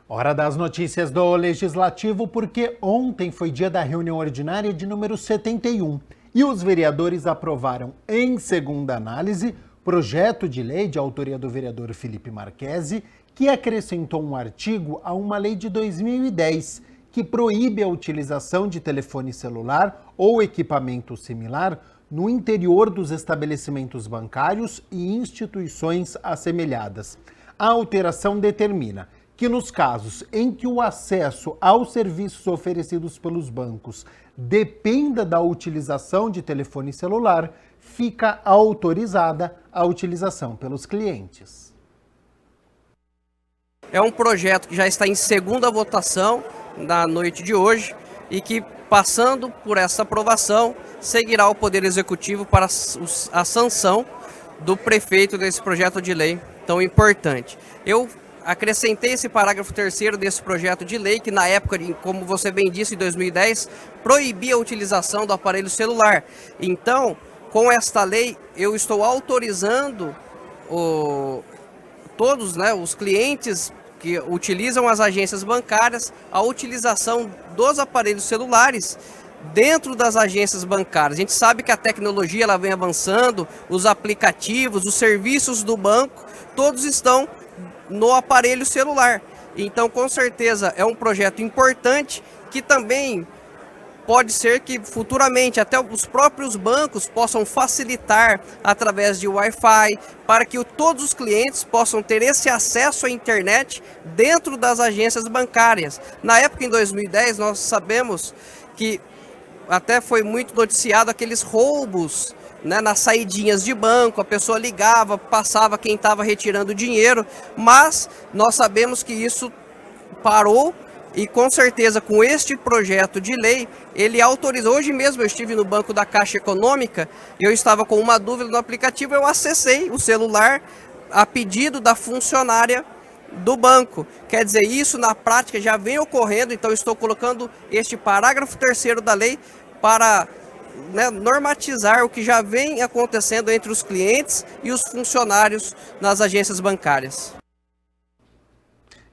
Hora das notícias do Legislativo, porque ontem foi dia da reunião ordinária de número 71 e os vereadores aprovaram em segunda análise projeto de lei de autoria do vereador Felipe Marchesi, que acrescentou um artigo a uma lei de 2010 que proíbe a utilização de telefone celular ou equipamento similar no interior dos estabelecimentos bancários e instituições assemelhadas. A alteração determina que nos casos em que o acesso aos serviços oferecidos pelos bancos dependa da utilização de telefone celular, fica autorizada a utilização pelos clientes. É um projeto que já está em segunda votação na noite de hoje e que, passando por essa aprovação, seguirá ao Poder Executivo para a sanção do prefeito desse projeto de lei tão importante. Eu acrescentei esse parágrafo 3º desse projeto de lei, que na época, como você bem disse, em 2010, proibia a utilização do aparelho celular. Então, com esta lei, eu estou autorizando todos, os clientes que utilizam as agências bancárias a utilização dos aparelhos celulares dentro das agências bancárias. A gente sabe que a tecnologia ela vem avançando, os aplicativos, os serviços do banco, todos estão no aparelho celular. Então, com certeza, é um projeto importante que também pode ser que futuramente até os próprios bancos possam facilitar através de Wi-Fi para que todos os clientes possam ter esse acesso à internet dentro das agências bancárias. Na época, em 2010, nós sabemos que até foi muito noticiado aqueles roubos, nas saidinhas de banco, a pessoa ligava, passava quem estava retirando dinheiro, mas nós sabemos que isso parou e com certeza com este projeto de lei, ele autorizou. Hoje mesmo eu estive no banco da Caixa Econômica e eu estava com uma dúvida no aplicativo, eu acessei o celular a pedido da funcionária do banco. Quer dizer, isso na prática já vem ocorrendo, então estou colocando este parágrafo 3º da lei para normatizar o que já vem acontecendo entre os clientes e os funcionários nas agências bancárias.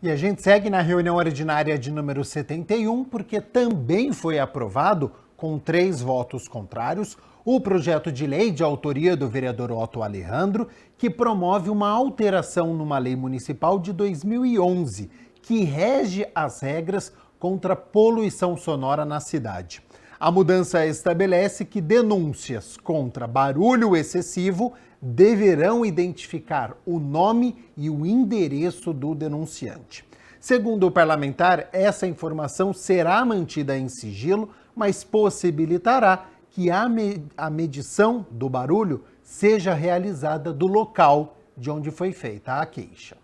E a gente segue na reunião ordinária de número 71, porque também foi aprovado, com 3 votos contrários, o projeto de lei de autoria do vereador Otto Alejandro, que promove uma alteração numa lei municipal de 2011, que rege as regras contra a poluição sonora na cidade. A mudança estabelece que denúncias contra barulho excessivo deverão identificar o nome e o endereço do denunciante. Segundo o parlamentar, essa informação será mantida em sigilo, mas possibilitará que a medição do barulho seja realizada do local de onde foi feita a queixa.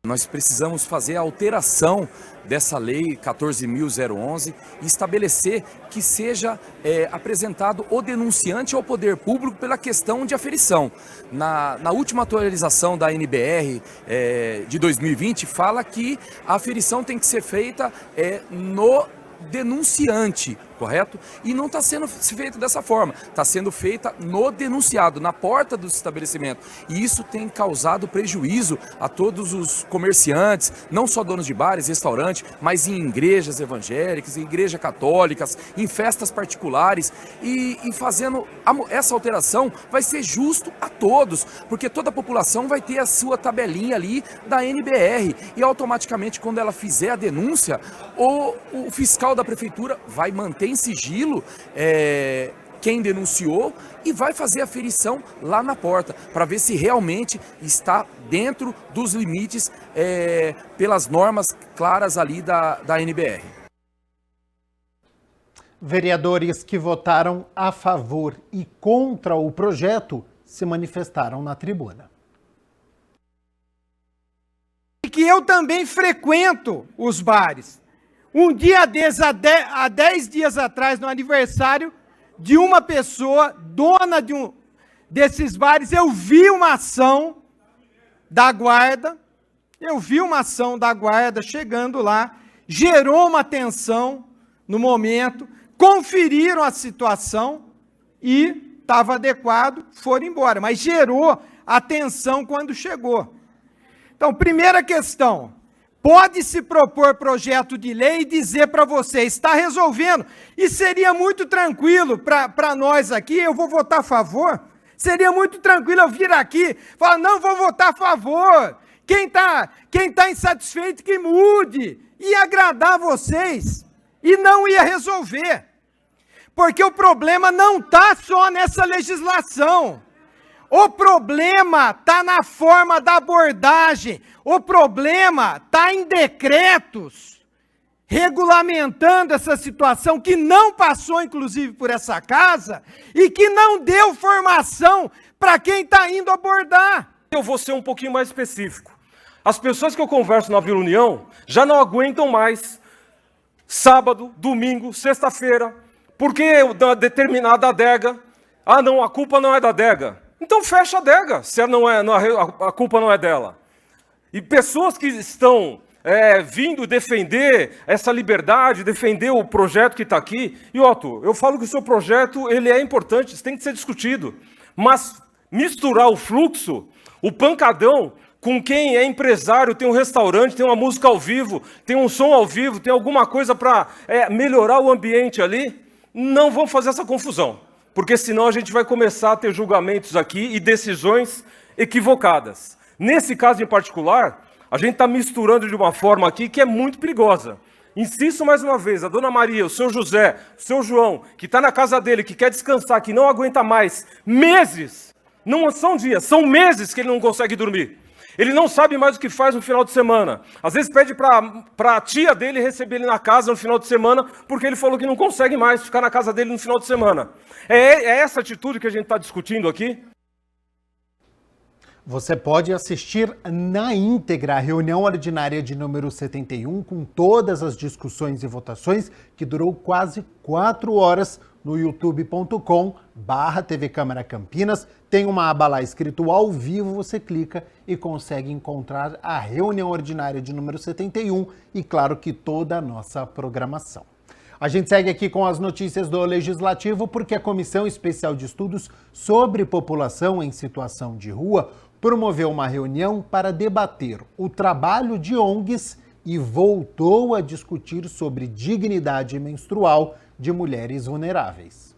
Nós precisamos fazer a alteração dessa lei 14.011 e estabelecer que seja apresentado o denunciante ao poder público pela questão de aferição. Na última atualização da NBR de 2020, fala que a aferição tem que ser feita no denunciante, correto? E não está sendo feito dessa forma, está sendo feita no denunciado, na porta do estabelecimento. E isso tem causado prejuízo a todos os comerciantes, não só donos de bares, restaurantes, mas em igrejas evangélicas, em igrejas católicas, em festas particulares. E fazendo essa alteração vai ser justo a todos, porque toda a população vai ter a sua tabelinha ali da NBR e automaticamente quando ela fizer a denúncia, o fiscal da prefeitura vai manter em sigilo quem denunciou e vai fazer a aferição lá na porta para ver se realmente está dentro dos limites pelas normas claras ali da NBR. Vereadores que votaram a favor e contra o projeto se manifestaram na tribuna. E que eu também frequento os bares. Um dia desses, há 10 dias atrás, no aniversário de uma pessoa, dona desses bares, eu vi uma ação da guarda, chegando lá, gerou uma tensão no momento, conferiram a situação e estava adequado, foram embora, mas gerou a tensão quando chegou. Então, primeira questão, pode se propor projeto de lei e dizer para você, está resolvendo. E seria muito tranquilo para nós aqui, eu vou votar a favor. Seria muito tranquilo eu vir aqui e falar, não, vou votar a favor. Quem tá insatisfeito que mude. Ia agradar vocês. E não ia resolver. Porque o problema não está só nessa legislação. O problema está na forma da abordagem. O problema está em decretos regulamentando essa situação que não passou, inclusive, por essa casa e que não deu formação para quem está indo abordar. Eu vou ser um pouquinho mais específico. As pessoas que eu converso na Vila União já não aguentam mais sábado, domingo, sexta-feira, porque uma determinada adega, não, a culpa não é da adega. Então fecha a adega, se a culpa não é dela. E pessoas que estão vindo defender essa liberdade, defender o projeto que está aqui. E Otto, eu falo que o seu projeto ele é importante, isso tem que ser discutido. Mas misturar o fluxo, o pancadão, com quem é empresário, tem um restaurante, tem uma música ao vivo, tem um som ao vivo, tem alguma coisa para melhorar o ambiente ali, não vamos fazer essa confusão. Porque senão a gente vai começar a ter julgamentos aqui e decisões equivocadas. Nesse caso em particular, a gente está misturando de uma forma aqui que é muito perigosa. Insisto mais uma vez, a dona Maria, o seu José, o seu João, que está na casa dele, que quer descansar, que não aguenta mais, meses, não são dias, são meses que ele não consegue dormir. Ele não sabe mais o que faz no final de semana. Às vezes pede para a tia dele receber ele na casa no final de semana, porque ele falou que não consegue mais ficar na casa dele no final de semana. É essa atitude que a gente está discutindo aqui? Você pode assistir na íntegra a reunião ordinária de número 71, com todas as discussões e votações, que durou quase 4 horas, no youtube.com/TV Câmara Campinas. Tem uma aba lá escrito ao vivo, você clica e consegue encontrar a reunião ordinária de número 71 e, claro, que toda a nossa programação. A gente segue aqui com as notícias do Legislativo, porque a Comissão Especial de Estudos sobre População em Situação de Rua promoveu uma reunião para debater o trabalho de ONGs e voltou a discutir sobre dignidade menstrual de mulheres vulneráveis.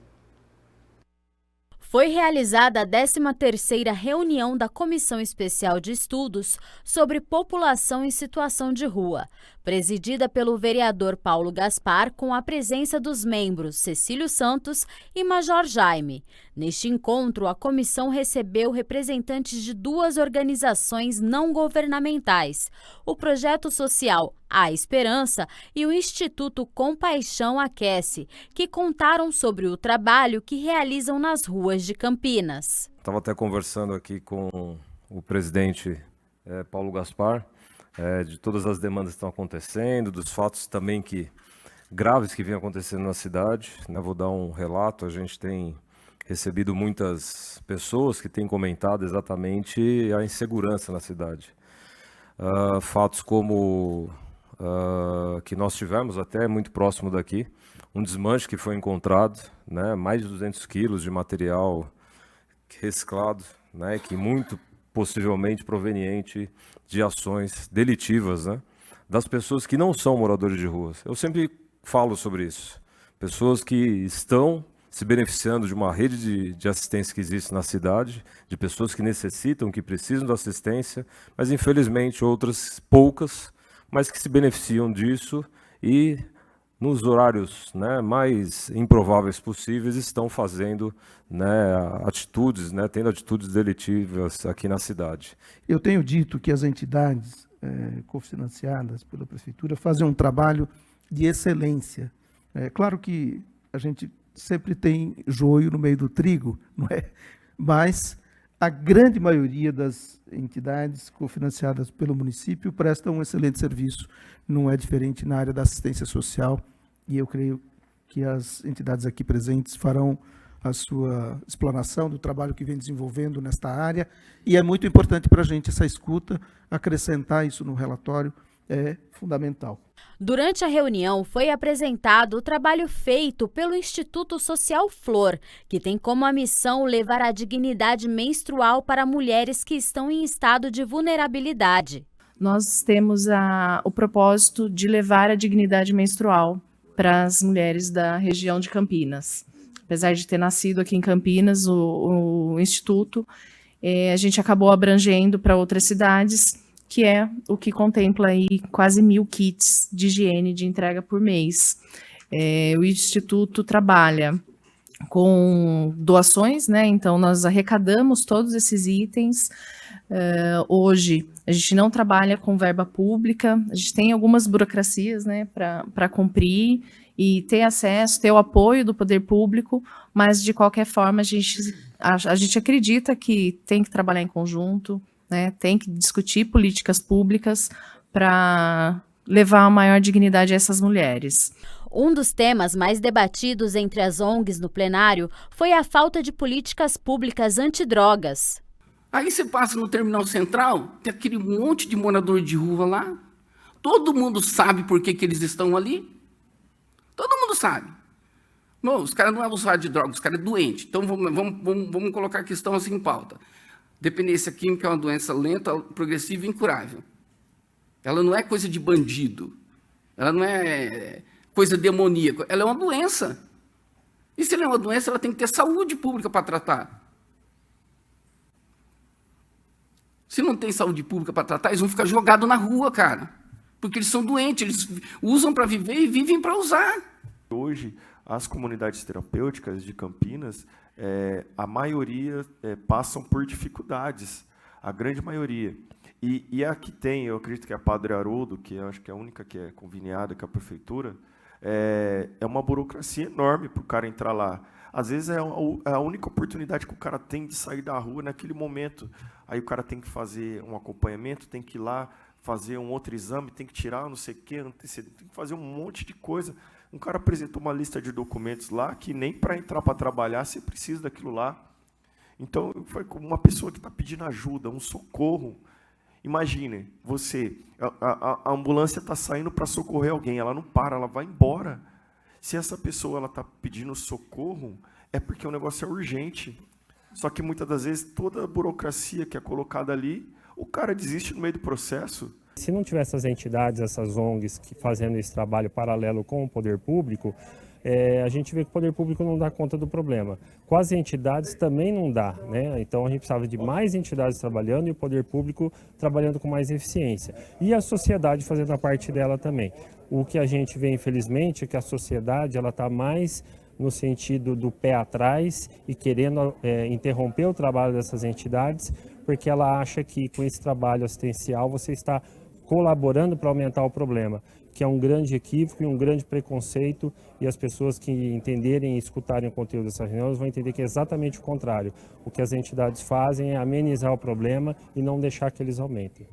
Foi realizada a 13ª reunião da Comissão Especial de Estudos sobre População em Situação de Rua, presidida pelo vereador Paulo Gaspar, com a presença dos membros Cecílio Santos e Major Jaime. Neste encontro, a comissão recebeu representantes de 2 organizações não governamentais, o Projeto Social A Esperança e o Instituto Compaixão Aquece, que contaram sobre o trabalho que realizam nas ruas de Campinas. Estava até conversando aqui com o presidente Paulo Gaspar, de todas as demandas que estão acontecendo, dos fatos também graves que vêm acontecendo na cidade. Vou dar um relato, a gente tem recebido muitas pessoas que têm comentado exatamente a insegurança na cidade. Fatos como que nós tivemos até muito próximo daqui, um desmanche que foi encontrado, mais de 200 quilos de material reciclado, que muito possivelmente proveniente de ações delitivas, das pessoas que não são moradores de ruas. Eu sempre falo sobre isso. Pessoas que estão se beneficiando de uma rede de assistência que existe na cidade, de pessoas que necessitam, que precisam de assistência, mas infelizmente outras poucas, mas que se beneficiam disso e nos horários mais improváveis possíveis estão fazendo atitudes, tendo atitudes delitivas aqui na cidade. Eu tenho dito que as entidades cofinanciadas pela Prefeitura fazem um trabalho de excelência. É claro que a gente sempre tem joio no meio do trigo, não é? Mas a grande maioria das entidades cofinanciadas pelo município prestam um excelente serviço. Não é diferente na área da assistência social, e eu creio que as entidades aqui presentes farão a sua explanação do trabalho que vem desenvolvendo nesta área, e é muito importante para a gente essa escuta, acrescentar isso no relatório é fundamental. Durante a reunião, foi apresentado o trabalho feito pelo Instituto Social Flor, que tem como a missão levar a dignidade menstrual para mulheres que estão em estado de vulnerabilidade. nós temos o propósito de levar a dignidade menstrual para as mulheres da região de Campinas. Apesar de ter nascido aqui em Campinas, o Instituto, a gente acabou abrangendo para outras cidades, que é o que contempla aí quase 1.000 kits de higiene de entrega por mês. O Instituto trabalha com doações, né? Então nós arrecadamos todos esses itens. Hoje a gente não trabalha com verba pública, a gente tem algumas burocracias, né, para cumprir e ter acesso, ter o apoio do poder público, mas de qualquer forma a gente acredita que tem que trabalhar em conjunto, né, tem que discutir políticas públicas para levar a maior dignidade a essas mulheres. Um dos temas mais debatidos entre as ONGs no plenário foi a falta de políticas públicas antidrogas. Aí você passa no Terminal Central, tem aquele monte de morador de rua lá. Todo mundo sabe por que eles estão ali. Todo mundo sabe. Não, os caras não é usuário de drogas, os caras é doente. Então vamos colocar a questão assim em pauta. Dependência química é uma doença lenta, progressiva e incurável. Ela não é coisa de bandido. Ela não é coisa demoníaca. Ela é uma doença. E se ela é uma doença, ela tem que ter saúde pública para tratar. Se não tem saúde pública para tratar, eles vão ficar jogados na rua, cara. Porque eles são doentes, eles usam para viver e vivem para usar. Hoje, as comunidades terapêuticas de Campinas, a maioria passam por dificuldades, a grande maioria. E a que tem, eu acredito que é a Padre Haroldo, que eu acho que é a única que é conveniada com a prefeitura, é uma burocracia enorme para o cara entrar lá. Às vezes é a única oportunidade que o cara tem de sair da rua naquele momento. Aí o cara tem que fazer um acompanhamento, tem que ir lá fazer um outro exame, tem que tirar não sei o quê, tem que fazer um monte de coisa. Um cara apresentou uma lista de documentos lá que nem para entrar para trabalhar você precisa daquilo lá. Então, foi como uma pessoa que está pedindo ajuda, um socorro. Imagine, a ambulância está saindo para socorrer alguém, ela não para, ela vai embora. Se essa pessoa está pedindo socorro, é porque o negócio é urgente. Só que muitas das vezes toda a burocracia que é colocada ali, o cara desiste no meio do processo. Se não tivesse essas entidades, essas ONGs fazendo esse trabalho paralelo com o poder público, a gente vê que o poder público não dá conta do problema. Com as entidades também não dá, né? Então a gente precisava de mais entidades trabalhando e o poder público trabalhando com mais eficiência. E a sociedade fazendo a parte dela também. O que a gente vê, infelizmente, é que a sociedade está mais no sentido do pé atrás e querendo interromper o trabalho dessas entidades, porque ela acha que com esse trabalho assistencial você está colaborando para aumentar o problema, que é um grande equívoco e um grande preconceito, e as pessoas que entenderem e escutarem o conteúdo dessas reuniões vão entender que é exatamente o contrário. O que as entidades fazem é amenizar o problema e não deixar que eles aumentem.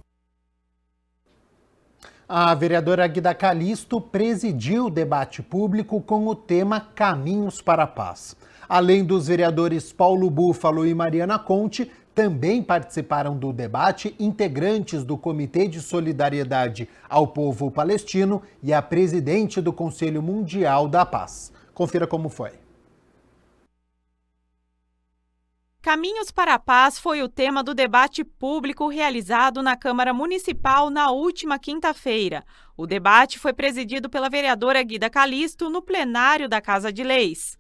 A vereadora Guida Calisto presidiu o debate público com o tema Caminhos para a Paz. Além dos vereadores Paulo Búfalo e Mariana Conte, também participaram do debate integrantes do Comitê de Solidariedade ao Povo Palestino e a presidente do Conselho Mundial da Paz. Confira como foi. Caminhos para a Paz foi o tema do debate público realizado na Câmara Municipal na última quinta-feira. O debate foi presidido pela vereadora Guida Calisto no plenário da Casa de Leis.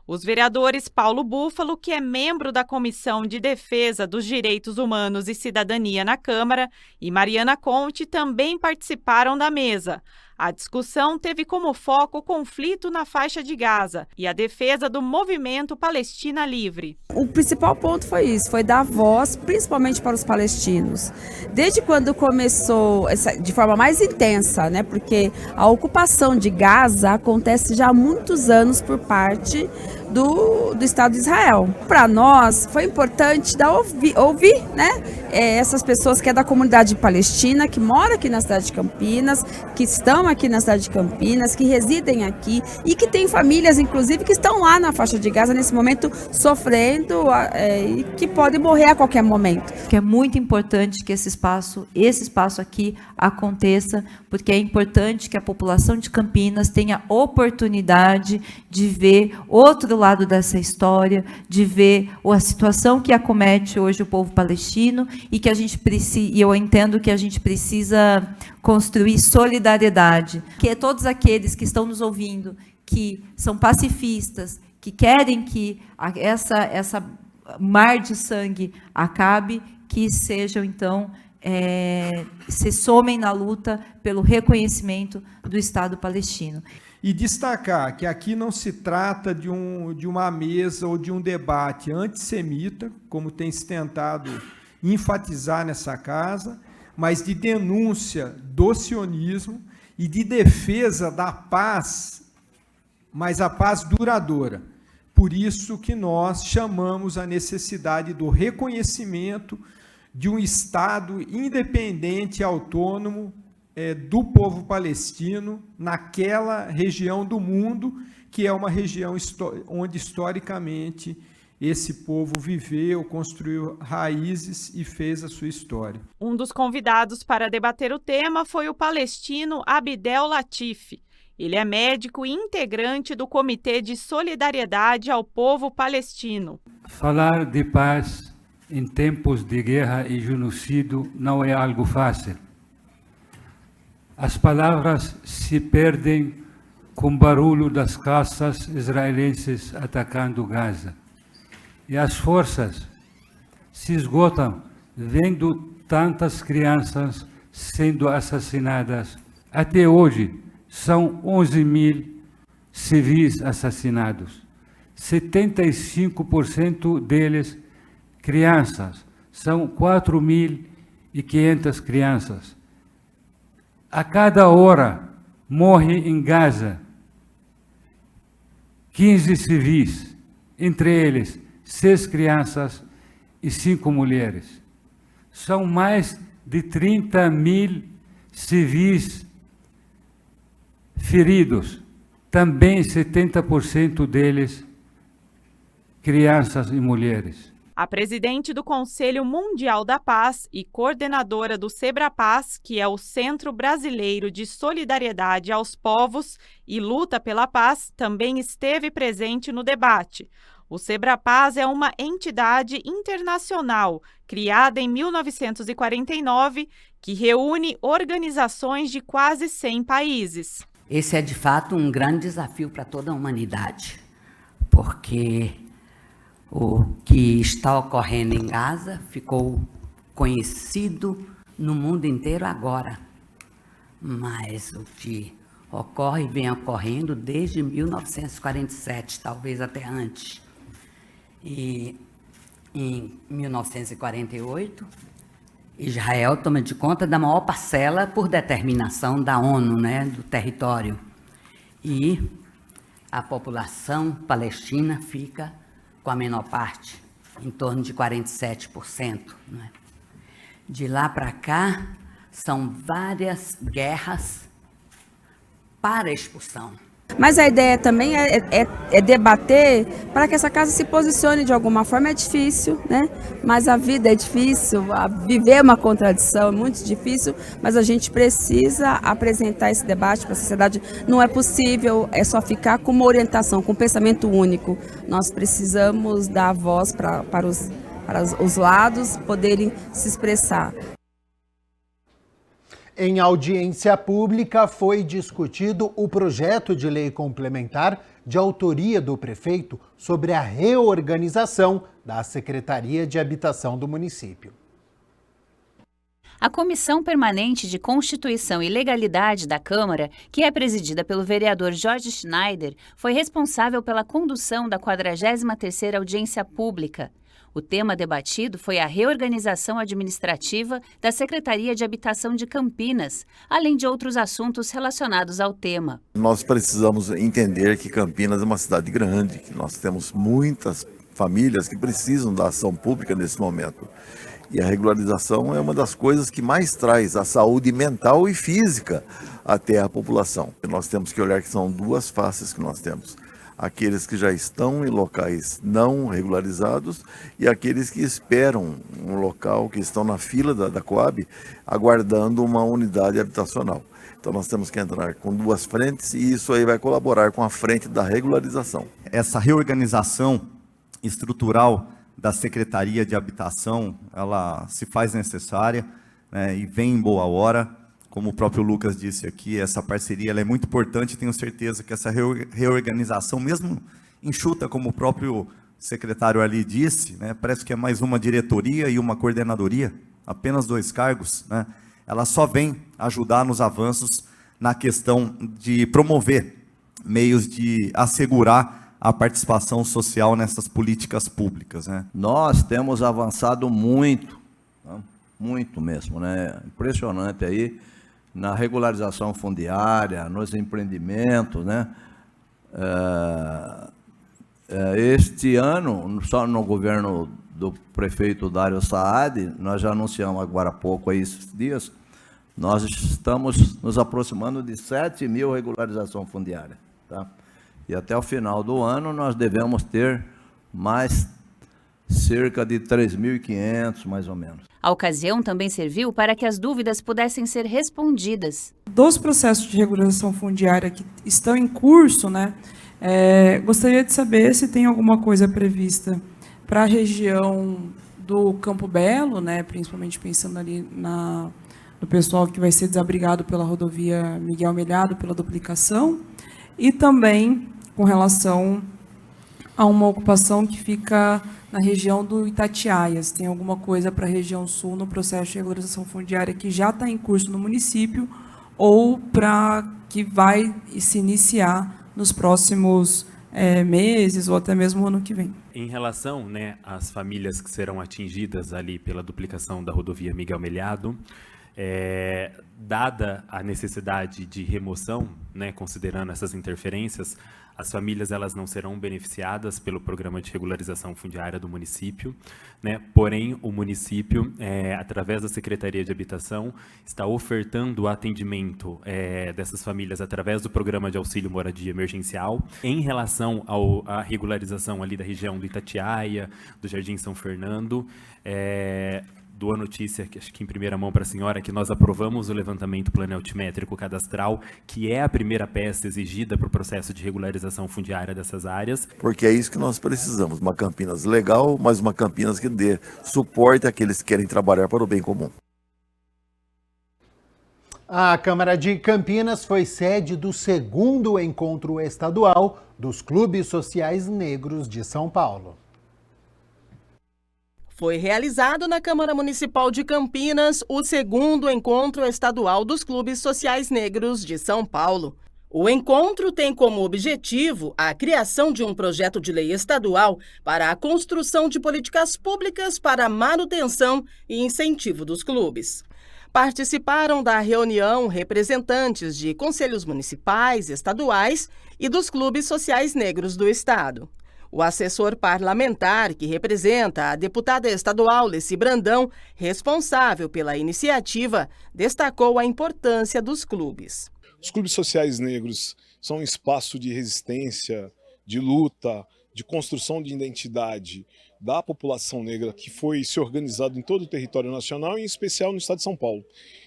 Os vereadores Paulo Búfalo, que é membro da Comissão de Defesa dos Direitos Humanos e Cidadania na Câmara, e Mariana Conte também participaram da mesa. A discussão teve como foco o conflito na faixa de Gaza e a defesa do movimento Palestina Livre. O principal ponto foi isso, foi dar voz principalmente para os palestinos. Desde quando começou de forma mais intensa, né? Porque a ocupação de Gaza acontece já há muitos anos por parte do Estado de Israel. Para nós foi importante ouvir né, essas pessoas que é da comunidade palestina, que moram aqui na cidade de Campinas, que estão aqui na cidade de Campinas, que residem aqui e que tem famílias, inclusive, que estão lá na faixa de Gaza nesse momento sofrendo e que podem morrer a qualquer momento. Que é muito importante que esse espaço aqui aconteça, porque é importante que a população de Campinas tenha oportunidade de ver outro lado dessa história, de ver a situação que acomete hoje o povo palestino e que a gente precisa, e eu entendo que a gente precisa construir solidariedade, que todos aqueles que estão nos ouvindo, que são pacifistas, que querem que essa mar de sangue acabe, que sejam, então, se somem na luta pelo reconhecimento do Estado palestino. E destacar que aqui não se trata de uma mesa ou de um debate antissemita, como tem se tentado enfatizar nessa casa, mas de denúncia do sionismo e de defesa da paz, mas a paz duradoura. Por isso que nós chamamos a necessidade do reconhecimento de um Estado independente e autônomo do povo palestino naquela região do mundo, que é uma região onde historicamente esse povo viveu, construiu raízes e fez a sua história. Um dos convidados para debater o tema foi o palestino Abdel Latif. Ele é médico e integrante do Comitê de Solidariedade ao Povo Palestino. Falar de paz em tempos de guerra e genocídio não é algo fácil. As palavras se perdem com o barulho das caças israelenses atacando Gaza. E as forças se esgotam vendo tantas crianças sendo assassinadas. Até hoje, são 11.000 civis assassinados. 75% deles crianças. São 4.500 crianças. A cada hora morre em Gaza 15 civis, entre eles 6 crianças e 5 mulheres. São mais de 30.000 civis feridos, também 70% deles crianças e mulheres. A presidente do Conselho Mundial da Paz e coordenadora do SEBRAPAZ, que é o Centro Brasileiro de Solidariedade aos Povos e Luta pela Paz, também esteve presente no debate. O SEBRAPAZ é uma entidade internacional criada em 1949 que reúne organizações de quase 100 países. Esse é, de fato, um grande desafio para toda a humanidade, porque o que está ocorrendo em Gaza ficou conhecido no mundo inteiro agora, mas o que ocorre vem ocorrendo desde 1947, talvez até antes. E em 1948, Israel toma de conta da maior parcela por determinação da ONU, do território. E a população palestina fica com a menor parte, em torno de 47%. De lá para cá, são várias guerras para expulsão. Mas a ideia também é debater para que essa casa se posicione de alguma forma. É difícil, mas a vida é difícil, viver uma contradição é muito difícil, mas a gente precisa apresentar esse debate para a sociedade. Não é possível, é só ficar com uma orientação, com um pensamento único. Nós precisamos dar voz para os lados poderem se expressar. Em audiência pública foi discutido o projeto de lei complementar de autoria do prefeito sobre a reorganização da Secretaria de Habitação do município. A Comissão Permanente de Constituição e Legalidade da Câmara, que é presidida pelo vereador Jorge Schneider, foi responsável pela condução da 43ª audiência pública. O tema debatido foi a reorganização administrativa da Secretaria de Habitação de Campinas, além de outros assuntos relacionados ao tema. Nós precisamos entender que Campinas é uma cidade grande, que nós temos muitas famílias que precisam da ação pública nesse momento. E a regularização é uma das coisas que mais traz a saúde mental e física até a população. Nós temos que olhar que são duas faces que nós temos. Aqueles que já estão em locais não regularizados e aqueles que esperam um local, que estão na fila da Coab, aguardando uma unidade habitacional. Então nós temos que entrar com duas frentes e isso aí vai colaborar com a frente da regularização. essa reorganização estrutural da Secretaria de Habitação, ela se faz necessária, né, e vem em boa hora. Como o próprio Lucas disse aqui, essa parceria ela é muito importante, tenho certeza que essa reorganização, mesmo enxuta, como o próprio secretário ali disse, né, parece que é mais uma diretoria e uma coordenadoria, apenas 2 cargos, né, ela só vem ajudar nos avanços na questão de promover meios de assegurar a participação social nessas políticas públicas, né. Nós temos avançado muito, né, muito mesmo, né, impressionante aí, na regularização fundiária, nos empreendimentos, né. Este ano, só no governo do prefeito Dário Saad, nós já anunciamos agora há pouco, aí, esses dias, nós estamos nos aproximando de 7.000 regularização fundiária. Tá? E até o final do ano nós devemos ter mais cerca de 3.500, mais ou menos. A ocasião também serviu para que as dúvidas pudessem ser respondidas. Dos processos de regularização fundiária que estão em curso, né, gostaria de saber se tem alguma coisa prevista para a região do Campo Belo, né, principalmente pensando ali no pessoal que vai ser desabrigado pela rodovia Miguel Melhado, pela duplicação, e também com relação a uma ocupação que fica na região do Itatiaia. Se tem alguma coisa para a região sul no processo de regularização fundiária que já está em curso no município ou para que vai se iniciar nos próximos meses ou até mesmo ano que vem. Em relação, né, às famílias que serão atingidas ali pela duplicação da rodovia Miguel Melhado, dada a necessidade de remoção, né, considerando essas interferências, as famílias elas não serão beneficiadas pelo programa de regularização fundiária do município, né? Porém, o município, através da Secretaria de Habitação, está ofertando o atendimento dessas famílias através do programa de auxílio moradia emergencial. Em relação à regularização ali da região do Itatiaia, do Jardim São Fernando, dou a notícia, acho que em primeira mão para a senhora, que nós aprovamos o levantamento planaltimétrico cadastral, que é a primeira peça exigida para o processo de regularização fundiária dessas áreas. Porque é isso que nós precisamos, uma Campinas legal, mas uma Campinas que dê suporte àqueles que querem trabalhar para o bem comum. A Câmara de Campinas foi sede do 2º encontro estadual dos clubes sociais negros de São Paulo. Foi realizado na Câmara Municipal de Campinas o 2º Encontro Estadual dos Clubes Sociais Negros de São Paulo. O encontro tem como objetivo a criação de um projeto de lei estadual para a construção de políticas públicas para a manutenção e incentivo dos clubes. Participaram da reunião representantes de conselhos municipais, estaduais e dos clubes sociais negros do estado. O assessor parlamentar, que representa a deputada estadual Leci Brandão, responsável pela iniciativa, destacou a importância dos clubes. Os clubes sociais negros são um espaço de resistência, de luta, de construção de identidade da população negra que foi se organizado em todo o território nacional e em especial no estado de São Paulo.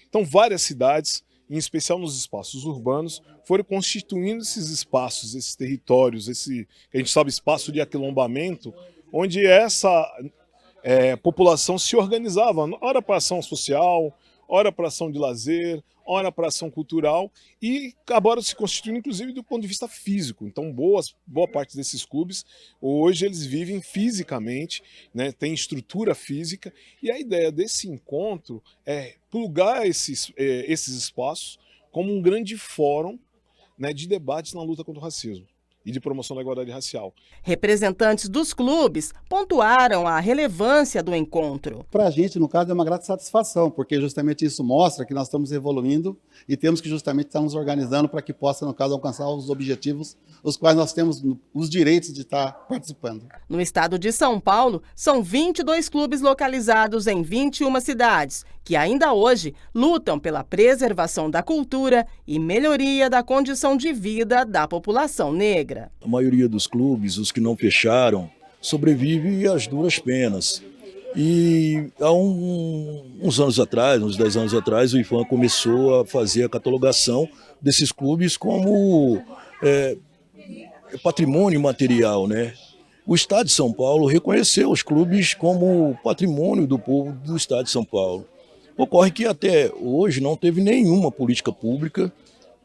Então, várias cidades, em especial nos espaços urbanos, foram constituindo esses espaços, esses territórios, esse que a gente sabe espaço de aquilombamento, onde essa população se organizava, ora para ação social, ora para ação de lazer, ora para ação cultural, e acabaram se constituindo inclusive do ponto de vista físico. Então boa parte desses clubes hoje eles vivem fisicamente, né, tem estrutura física, e a ideia desse encontro é plugar esses espaços como um grande fórum, né, de debates na luta contra o racismo e de promoção da igualdade racial. Representantes dos clubes pontuaram a relevância do encontro. Para a gente, no caso, é uma grata satisfação, porque justamente isso mostra que nós estamos evoluindo e temos que justamente estar nos organizando para que possa, no caso, alcançar os objetivos, os quais nós temos os direitos de estar participando. No estado de São Paulo, são 22 clubes localizados em 21 cidades, que ainda hoje lutam pela preservação da cultura e melhoria da condição de vida da população negra. A maioria dos clubes, os que não fecharam, sobrevive às duras penas. E há uns anos atrás, uns 10 anos atrás, o IFAM começou a fazer a catalogação desses clubes como patrimônio material, né? O Estado de São Paulo reconheceu os clubes como patrimônio do povo do Estado de São Paulo. Ocorre que até hoje não teve nenhuma política pública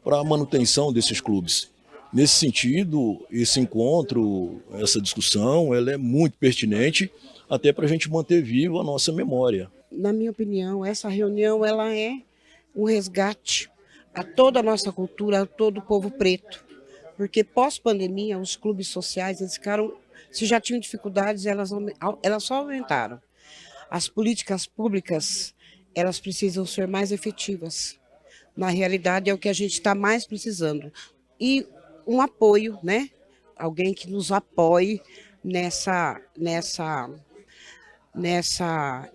para a manutenção desses clubes. Nesse sentido, esse encontro, essa discussão, ela é muito pertinente até para a gente manter viva a nossa memória. Na minha opinião, essa reunião ela é um resgate a toda a nossa cultura, a todo o povo preto. Porque pós-pandemia, os clubes sociais, eles ficaram, se já tinham dificuldades, elas só aumentaram. As políticas públicas, elas precisam ser mais efetivas. Na realidade, é o que a gente está mais precisando. E um apoio, né? Alguém que nos apoie nessa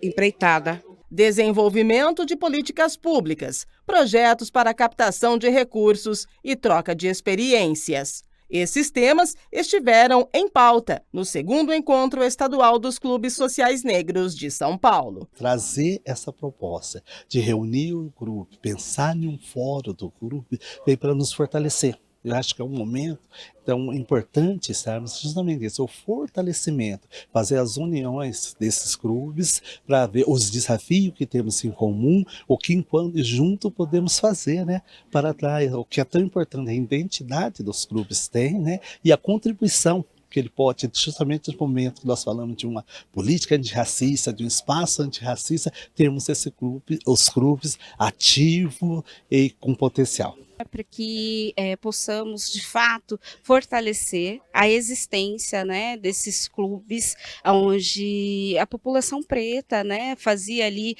empreitada. Desenvolvimento de políticas públicas, projetos para captação de recursos e troca de experiências. Esses temas estiveram em pauta no segundo encontro estadual dos clubes sociais negros de São Paulo. Trazer essa proposta de reunir o grupo, pensar em um fórum do grupo, veio para nos fortalecer. Eu acho que é um momento tão importante estarmos justamente nesse, o fortalecimento, fazer as uniões desses clubes para ver os desafios que temos em comum, o que enquanto junto podemos fazer, né, para trás, o que é tão importante, a identidade dos clubes tem, né, e a contribuição que ele pode, justamente no momento que nós falamos de uma política antirracista, de um espaço antirracista, temos esse clube, os clubes ativos e com potencial. Para que possamos, de fato, fortalecer a existência, né, desses clubes onde a população preta, né, fazia ali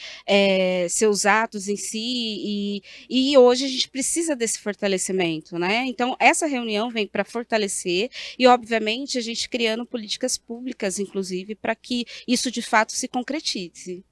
seus atos em si e hoje a gente precisa desse fortalecimento, né? Então, essa reunião vem para fortalecer e, obviamente, a gente criando políticas públicas, inclusive, para que isso, de fato, se concretize.